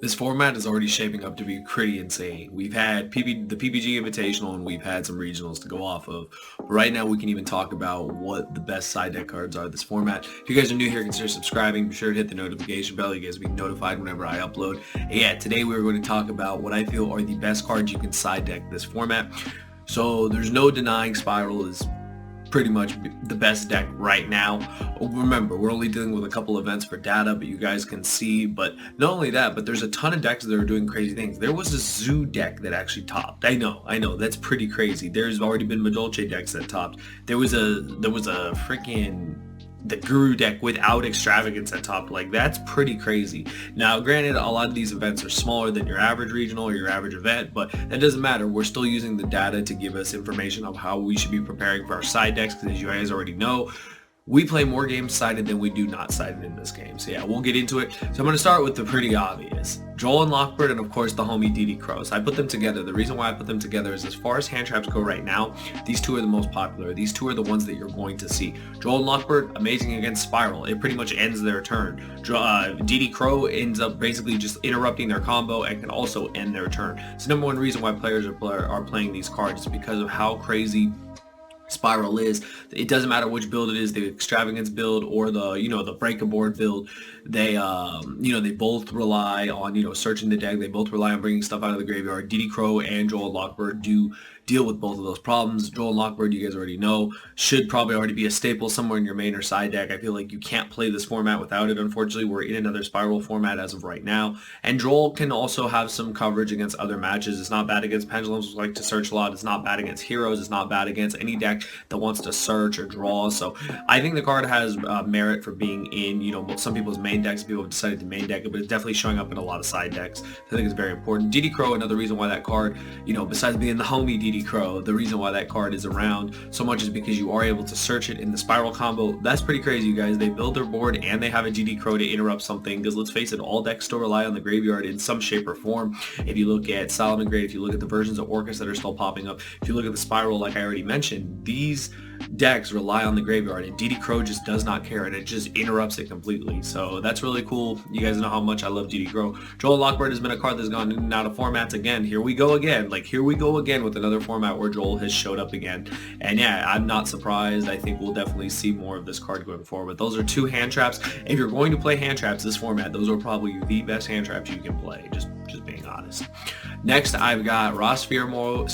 This format is already shaping up to be pretty insane. We've had the PPG Invitational and we've had some regionals to go off of. But right now we can even talk about what the best side deck cards are this format. If you guys are new here, consider subscribing. Be sure to hit the notification bell. You guys will be notified whenever I upload. And yeah, today we're going to talk about what I feel are the best cards you can side deck this format. So there's no denying Spiral is pretty much the best deck right now. Remember, we're only dealing with a couple events for data, but you guys can see. But not only that, but there's a ton of decks that are doing crazy things. There was a Zoo deck that actually topped. I know, that's pretty crazy. There's already been Madolche decks that topped. There was a freaking the Guru deck without extravagance that topped. Like, that's pretty crazy. Now granted, a lot of these events are smaller than your average regional or your average event, but that doesn't matter. We're still using the data to give us information of how we should be preparing for our side decks, because as you guys already know, we play more games sided than we do not sided in this game. So yeah, we'll get into it. So I'm going to start with the pretty obvious. Joel and Lockbird, and of course the homie DD Crow. So I put them together. The reason why I put them together is, as far as hand traps go right now, these two are the most popular. These two are the ones that you're going to see. Joel and Lockbird, amazing against Spiral. It pretty much ends their turn. DD Crow ends up basically just interrupting their combo and can also end their turn. So number one reason why players are playing these cards is because of how crazy Spiral is. It doesn't matter which build it is, the extravagance build or the the break-a-board build. They they both rely on searching the deck. They both rely on bringing stuff out of the graveyard. DD Crow and Joel Lockbird do deal with both of those problems. Joel Lockbird, you guys already know, should probably already be a staple somewhere in your main or side deck. I feel like you can't play this format without it. Unfortunately, we're in another Spiral format as of right now. And Joel can also have some coverage against other matches. It's not bad against Pendulums, who like to search a lot. It's not bad against Heroes. It's not bad against any deck that wants to search or draw. So I think the card has merit for being in some people's main decks. People have decided to main deck it, but it's definitely showing up in a lot of side decks. I think it's very important. DD Crow, another reason why that card, besides being the homie DD Crow, the reason why that card is around so much is because you are able to search it in the Spiral combo. That's pretty crazy, you guys. They build their board and they have a DD Crow to interrupt something, because let's face it, all decks still rely on the graveyard in some shape or form. If you look at Solomon Grade, if you look at the versions of Orcus that are still popping up, if you look at the Spiral, like I already mentioned, these decks rely on the graveyard, and DD Crow just does not care, and it just interrupts it completely. So that's really cool. You guys know how much I love DD Crow. Joel Lockbird has been a card that's gone in and out of formats again. Here we go again. Here we go again with another format where Joel has showed up again. And yeah, I'm not surprised. I think we'll definitely see more of this card going forward. Those are two hand traps. If you're going to play hand traps this format, those are probably the best hand traps you can play. Just being honest. Next, I've got Raw Sphere Mode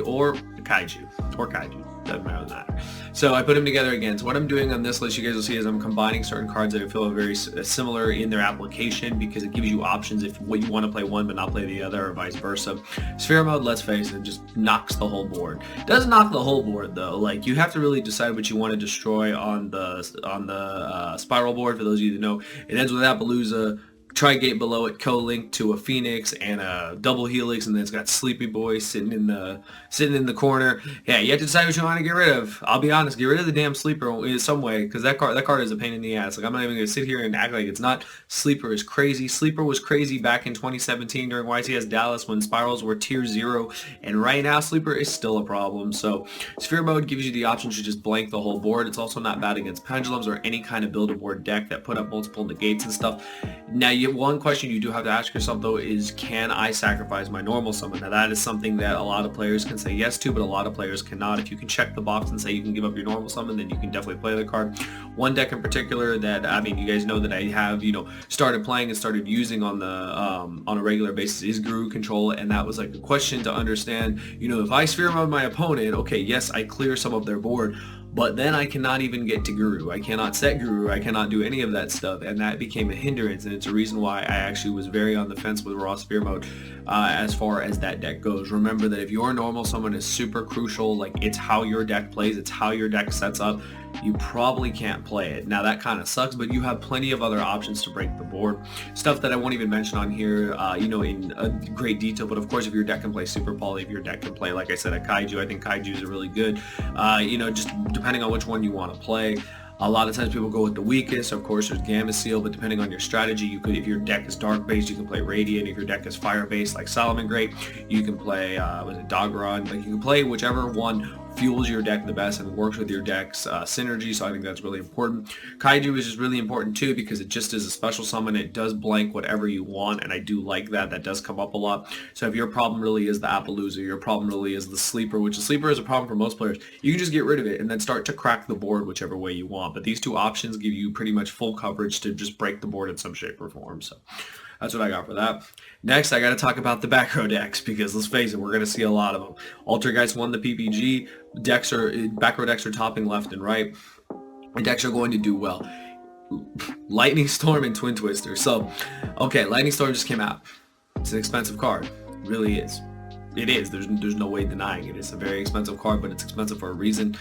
or Kaiju. Doesn't matter. So I put them together again. So what I'm doing on this list, you guys will see, is I'm combining certain cards that I feel are very similar in their application, because it gives you options if you want to play one but not play the other, or vice versa. Sphere Mode, let's face it, just knocks the whole board. It doesn't knock the whole board though. Like, you have to really decide what you want to destroy on the Spiral board. For those of you that know, it ends with Appaloosa, Tri-Gate below it, co-linked to a Phoenix and a double Helix, and then it's got Sleepy Boy sitting in the corner. Yeah, you have to decide what you want to get rid of. I'll be honest, get rid of the damn Sleeper in some way, because that card is a pain in the ass. Like, I'm not even going to sit here and act like it's not. Sleeper is crazy. Sleeper was crazy back in 2017 during YCS Dallas when Spirals were tier 0, and right now Sleeper is still a problem. So Sphere Mode gives you the option to just blank the whole board. It's also not bad against Pendulums or any kind of build-a-board deck that put up multiple negates and stuff. Now, one question you do have to ask yourself though is, can I sacrifice my normal summon? Now that is something that a lot of players can say yes to, but a lot of players cannot. If you can check the box and say you can give up your normal summon, then you can definitely play the card. One deck in particular that, you guys know that I have, started playing and started using on the on a regular basis is Guru Control, and that was like a question to understand. If I Sphere Mode my opponent, okay, yes, I clear some of their board, but then I cannot even get to Guru. I cannot set Guru. I cannot do any of that stuff, and that became a hindrance, and it's a reason why I actually was very on the fence with Raw Sphere Mode as far as that deck goes. Remember that if your normal summon is super crucial, like, it's how your deck plays, it's how your deck sets up, you probably can't play it. Now that kind of sucks, but you have plenty of other options to break the board. Stuff that I won't even mention on here, in great detail, but of course if your deck can play Super Poly, if your deck can play, like I said, a Kaiju, I think Kaijus are really good, just depending on which one you want to play. A lot of times people go with the weakest. Of course, there's Gamma Seal, but depending on your strategy, you could, if your deck is dark based, you can play Radiant. If your deck is fire based, like Solomon Great, you can play Dogron. Like, you can play whichever one fuels your deck the best and works with your deck's synergy, so I think that's really important. Kaiju is just really important too because it just is a special summon. It does blank whatever you want, and I do like that. That does come up a lot. So if your problem really is the Appaloosa, your problem really is the Sleeper, which the Sleeper is a problem for most players, you can just get rid of it and then start to crack the board whichever way you want. But these two options give you pretty much full coverage to just break the board in some shape or form. So that's what I got for that. Next, I got to talk about the back row decks because let's face it, we're going to see a lot of them. Altergeist won the PPG. Back row decks are topping left and right. The decks are going to do well. Lightning Storm and Twin Twister. So, okay, Lightning Storm just came out. It's an expensive card. It really is. It is. There's no way denying it. It's a very expensive card, but it's expensive for a reason.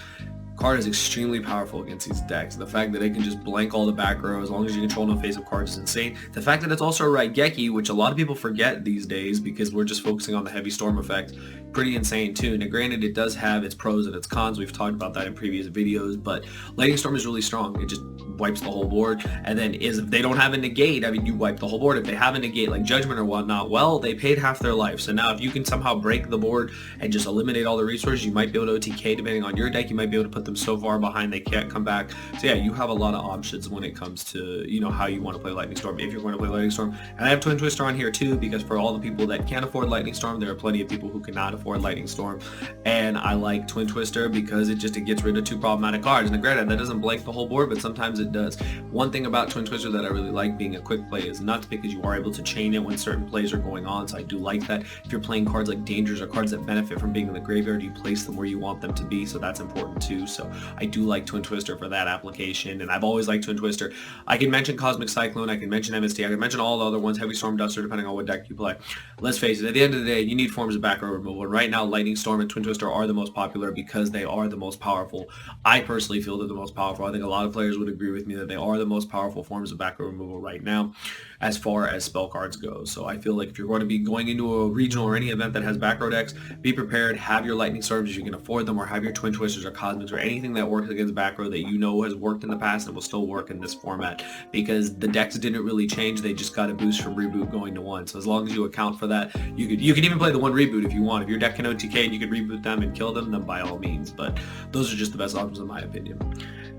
Card is extremely powerful against these decks. The fact that it can just blank all the back row as long as you control no face-up cards is insane. The fact that it's also a Raigeki, which a lot of people forget these days because we're just focusing on the heavy storm effect, pretty insane too. Now granted, it does have its pros and its cons. We've talked about that in previous videos, but Lightning Storm is really strong. It just wipes the whole board, and then if they don't have a negate, I mean, you wipe the whole board. If they have a negate like Judgment or whatnot, well, they paid half their life. So now if you can somehow break the board and just eliminate all the resources, you might be able to OTK depending on your deck. You might be able to put them so far behind they can't come back. So yeah, you have a lot of options when it comes to, you know, how you want to play Lightning Storm if you're going to play Lightning Storm. And I have Twin Twister on here too because for all the people that can't afford Lightning Storm, there are plenty of people who cannot afford Lightning Storm, and I like Twin Twister because it gets rid of two problematic cards. And granted, that doesn't blank the whole board, but sometimes it does. One thing about Twin Twister that I really like being a quick play is nuts because you are able to chain it when certain plays are going on, so I do like that. If you're playing cards like Dangers or cards that benefit from being in the graveyard, you place them where you want them to be, so that's important too. So I do like Twin Twister for that application, and I've always liked Twin Twister. I can mention Cosmic Cyclone, I can mention MST, I can mention all the other ones, Heavy Storm Duster, depending on what deck you play. Let's face it, at the end of the day, you need forms of back row removal, and right now Lightning Storm and Twin Twister are the most popular because they are the most powerful. I personally feel they're the most powerful. I think a lot of players would agree with me that they are the most powerful forms of back row removal right now as far as spell cards go. So I feel like if you're going to be going into a regional or any event that has back row decks, be prepared, have your Lightning Storms if you can afford them, or have your Twin Twisters or Cosmics or anything that works against back row that you know has worked in the past and will still work in this format, because the decks didn't really change. They just got a boost from reboot going to one. So as long as you account for that, you can even play the one reboot if you want. If your deck can OTK and you can reboot them and kill them, then by all means, but those are just the best options in my opinion.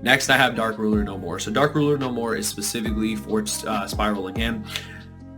Next, I have Dark Ruler No More. So Dark Ruler No More is specifically for Spiral again.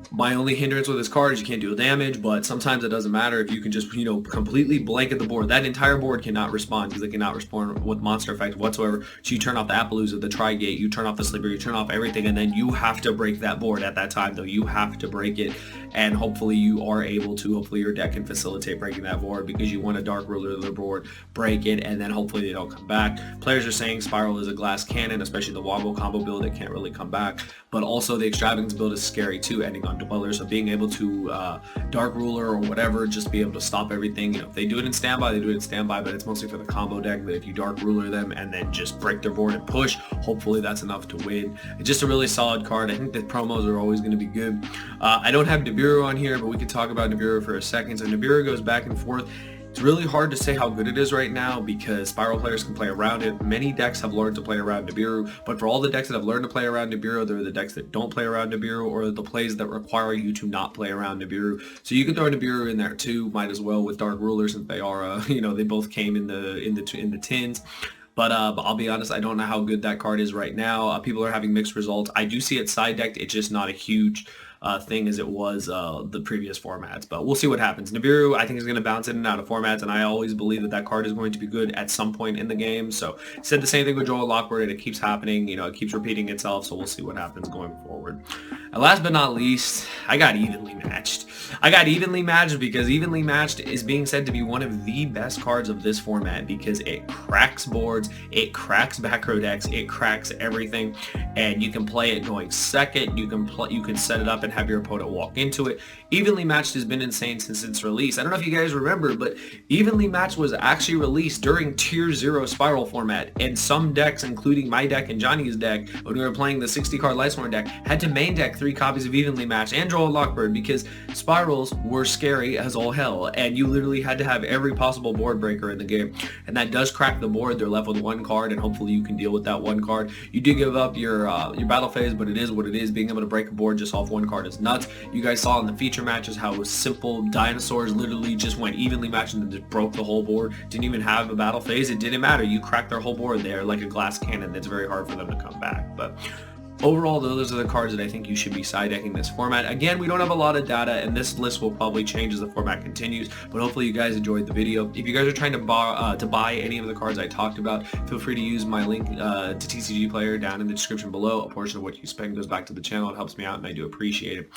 My only hindrance with this card is you can't deal damage, but sometimes it doesn't matter if you can just, you know, completely blanket the board. That entire board cannot respond because they cannot respond with monster effect whatsoever. So you turn off the Appaloosa, the Tri-Gate, you turn off the Sleeper, you turn off everything, and then you have to break that board at that time, though. You have to break it, and hopefully you are able to. Hopefully your deck can facilitate breaking that board because you want a Dark Ruler board, break it, and then hopefully they don't come back. Players are saying Spiral is a glass cannon, especially the Wombo combo build. It can't really come back, but also the Extravagance build is scary too, ending on Dwellers. So being able to Dark Ruler or whatever, just be able to stop everything. You know, if they do it in standby, they do it in standby, but it's mostly for the combo deck. That if you Dark Ruler them and then just break their board and push, hopefully that's enough to win. It's just a really solid card. I think the promos are always going to be good. I don't have Nibiru on here, but we could talk about Nibiru for a second. So Nibiru goes back and forth. It's really hard to say how good it is right now because Spiral players can play around it. Many decks have learned to play around Nibiru, but for all the decks that have learned to play around Nibiru, there are the decks that don't play around Nibiru, or the plays that require you to not play around Nibiru. So you can throw Nibiru in there too, might as well, with Dark Ruler, since they are, you know, they both came in the tins. But I'll be honest, I don't know how good that card is right now. People are having mixed results. I do see it side decked. It's just not a huge thing as it was the previous formats, but we'll see what happens. Nibiru, I think, is going to bounce in and out of formats, and I always believe that that card is going to be good at some point in the game. So said the same thing with Joel Lockwood, and it keeps happening. You know, it keeps repeating itself, so we'll see what happens going forward. And last but not least, I got Evenly Matched. I got Evenly Matched because Evenly Matched is being said to be one of the best cards of this format because it cracks boards, it cracks back row decks, it cracks everything, and you can play it going second. You can set it up and have your opponent walk into it. Evenly Matched has been insane since its release. I don't know if you guys remember, but Evenly Matched was actually released during Tier 0 Spiral format, and some decks, including my deck and Johnny's deck, when we were playing the 60 card Lightsworn deck, had to main deck 3 copies of Evenly Matched and Joel Lockbird because Spirals were scary as all hell, and you literally had to have every possible board breaker in the game, and that does crack the board. They're left with 1 card, and hopefully you can deal with that 1 card. You do give up your battle phase, but it is what it is. Being able to break a board just off 1 card card is nuts. You guys saw in the feature matches how simple dinosaurs literally just went evenly matched and just broke the whole board. Didn't even have a battle phase. It didn't matter. You cracked their whole board there like a glass cannon. It's very hard for them to come back. But overall, those are the cards that I think you should be side decking this format. Again, we don't have a lot of data, and this list will probably change as the format continues, but hopefully you guys enjoyed the video. If you guys are trying to buy any of the cards I talked about, feel free to use my link to TCG Player down in the description below. A portion of what you spend goes back to the channel. It helps me out, and I do appreciate it.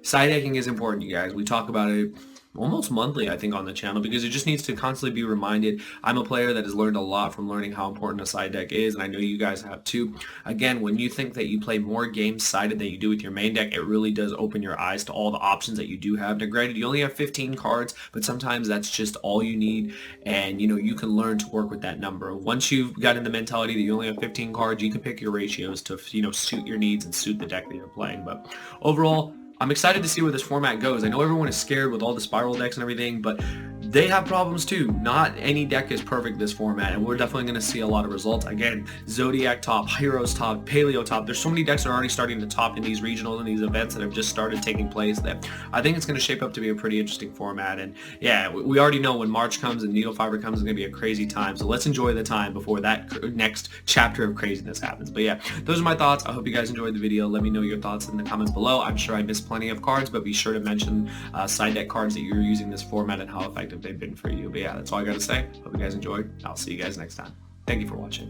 Side decking is important, you guys. We talk about it almost monthly, I think, on the channel, because it just needs to constantly be reminded. I'm a player that has learned a lot from learning how important a side deck is, and I know you guys have too. Again, when you think that you play more games sided than you do with your main deck, it really does open your eyes to all the options that you do have. Now granted, you only have 15 cards, but sometimes that's just all you need, and you can learn to work with that number. Once you've gotten the mentality that you only have 15 cards, you can pick your ratios to suit your needs and suit the deck that you're playing. But overall, I'm excited to see where this format goes. I know everyone is scared with all the spiral decks and everything, but they have problems too. Not any deck is perfect this format, and we're definitely going to see a lot of results. Again, Zodiac top, Heroes top, Paleo top. There's so many decks that are already starting to top in these regionals and these events that have just started taking place that I think it's going to shape up to be a pretty interesting format. And yeah, we already know when March comes and Needle Fiber comes, it's going to be a crazy time. So let's enjoy the time before that next chapter of craziness happens. But yeah, those are my thoughts. I hope you guys enjoyed the video. Let me know your thoughts in the comments below. I'm sure I missed plenty of cards, but be sure to mention side deck cards that you're using this format and how effective they've been for you. But yeah, that's all I got to say. Hope you guys enjoyed. I'll see you guys next time. Thank you for watching.